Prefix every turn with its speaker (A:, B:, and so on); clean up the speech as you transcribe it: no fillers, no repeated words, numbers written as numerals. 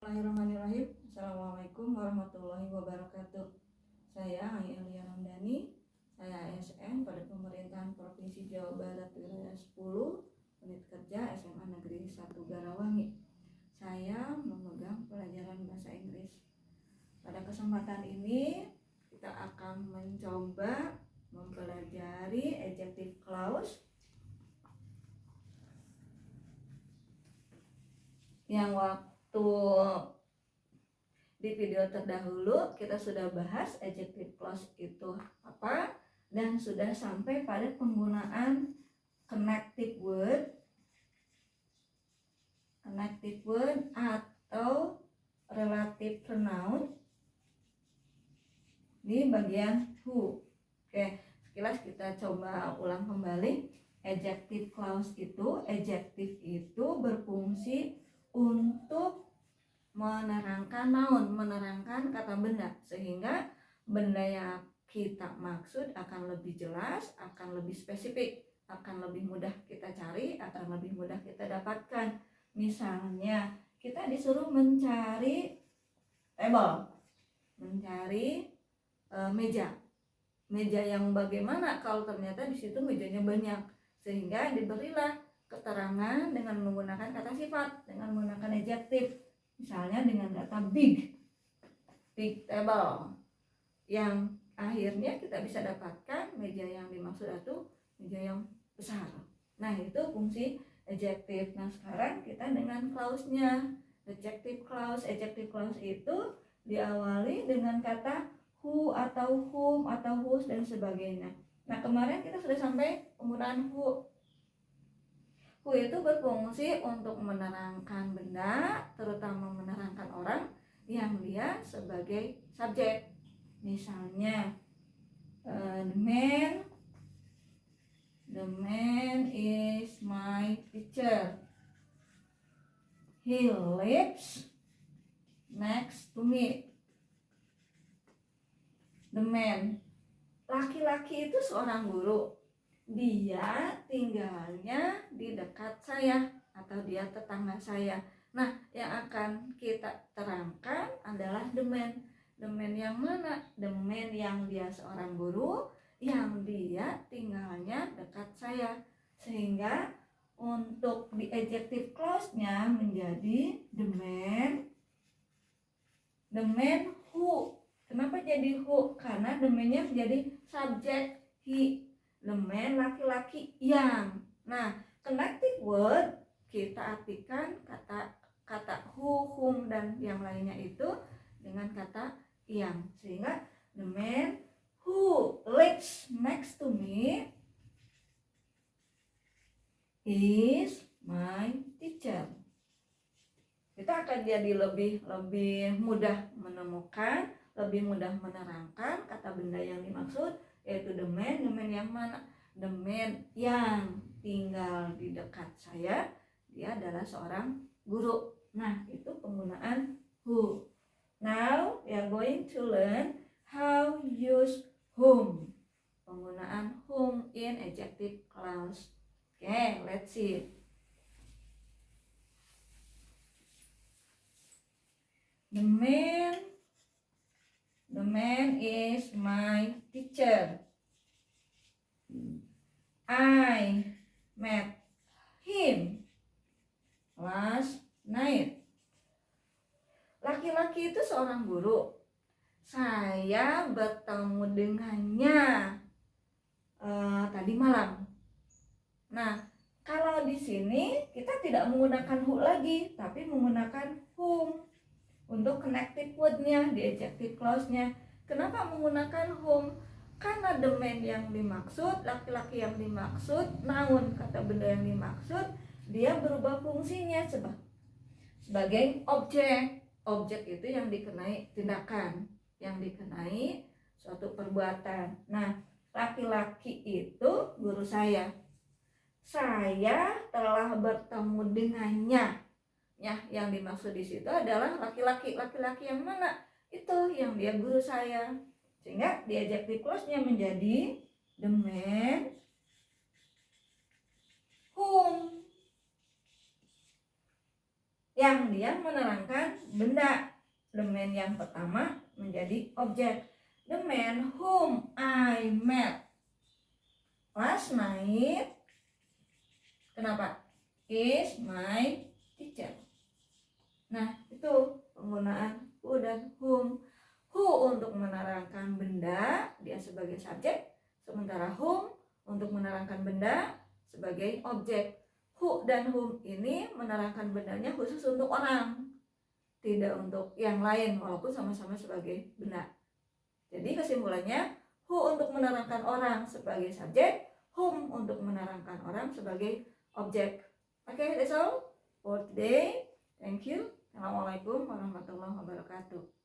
A: Bismillahirrahmanirrahim. Assalamualaikum warahmatullahi wabarakatuh. Saya Aylia Ramdhani. Saya ASN pada Pemerintahan Provinsi Jawa Barat Wilayah 10, Unit Kerja SMA Negeri 1 Garawangi. Saya memegang pelajaran bahasa Inggris. Pada kesempatan ini kita akan mencoba mempelajari adjective clause yang waktu di video terdahulu kita sudah bahas adjective clause itu apa dan sudah sampai pada penggunaan connected word atau relative pronoun di bagian who. Oke, sekilas kita coba ulang kembali. Adjective clause itu, adjective itu berfungsi untuk menerangkan noun, menerangkan kata benda, sehingga benda yang kita maksud akan lebih jelas, akan lebih spesifik, akan lebih mudah kita cari, akan lebih mudah kita dapatkan. Misalnya kita disuruh mencari table, mencari meja yang bagaimana kalau ternyata di situ mejanya banyak, sehingga diberilah keterangan dengan menggunakan kata sifat, dengan menggunakan adjektif. Misalnya dengan kata big table, yang akhirnya kita bisa dapatkan meja yang dimaksud itu meja yang besar. Nah, itu fungsi adjektif. Nah, sekarang kita dengan clause-nya. Adjective clause itu diawali dengan kata who atau whom atau whose dan sebagainya. Nah, kemarin kita sudah sampai penggunaan who. Who itu berfungsi untuk menerangkan benda, terutama menerangkan orang yang dia sebagai subjek. Misalnya the man is my teacher. He lives next to me. The man, laki-laki itu seorang guru. Dia tinggalnya di dekat saya atau dia tetangga saya. Nah, yang akan kita terangkan adalah the man. The man yang mana? The man yang dia seorang guru, yang dia tinggalnya dekat saya. Sehingga untuk di adjective clause-nya menjadi the man who. Kenapa jadi who? Karena the man-nya menjadi subjek he. The man, laki-laki yang. Nah, connected word kita artikan kata who, whom dan yang lainnya itu dengan kata yang, sehingga the man who lives next to me is my teacher. Kita akan jadi lebih mudah menemukan, lebih mudah menerangkan kata benda yang dimaksud, yaitu the man yang mana? The man yang tinggal di dekat saya, dia adalah seorang guru. Nah, itu penggunaan who. Now we are going to learn how use whom. Penggunaan whom in adjective clause. Okay, let's see. The man is my teacher. I met him last night. Laki-laki itu seorang guru. Saya bertemu dengannya tadi malam. Nah, kalau di sini kita tidak menggunakan who lagi, tapi menggunakan whom untuk connected word-nya di adjective clause-nya. Kenapa menggunakan whom? Karena the man yang dimaksud, laki-laki yang dimaksud, noun, kata benda yang dimaksud, dia berubah fungsinya sebagai objek. Objek itu yang dikenai tindakan, yang dikenai suatu perbuatan. Nah, laki-laki itu guru saya. Saya telah bertemu dengannya. Ya, yang dimaksud di situ adalah laki-laki. Laki-laki yang mana? Itu yang dia guru saya. Sehingga di adjective clause-nya menjadi the man whom yang dia menerangkan benda. The man yang pertama menjadi objek. The man whom I met last night, kenapa? Is my teacher. Nah, itu penggunaan who dan whom. Who untuk menerangkan benda, dia sebagai subjek, sementara whom untuk menerangkan benda sebagai objek. Who dan whom ini menerangkan bendanya khusus untuk orang, tidak untuk yang lain walaupun sama-sama sebagai benda. Jadi kesimpulannya, who untuk menerangkan orang sebagai subjek, whom untuk menerangkan orang sebagai objek. Okay, that's all for today. Thank you. Assalamualaikum warahmatullahi wabarakatuh.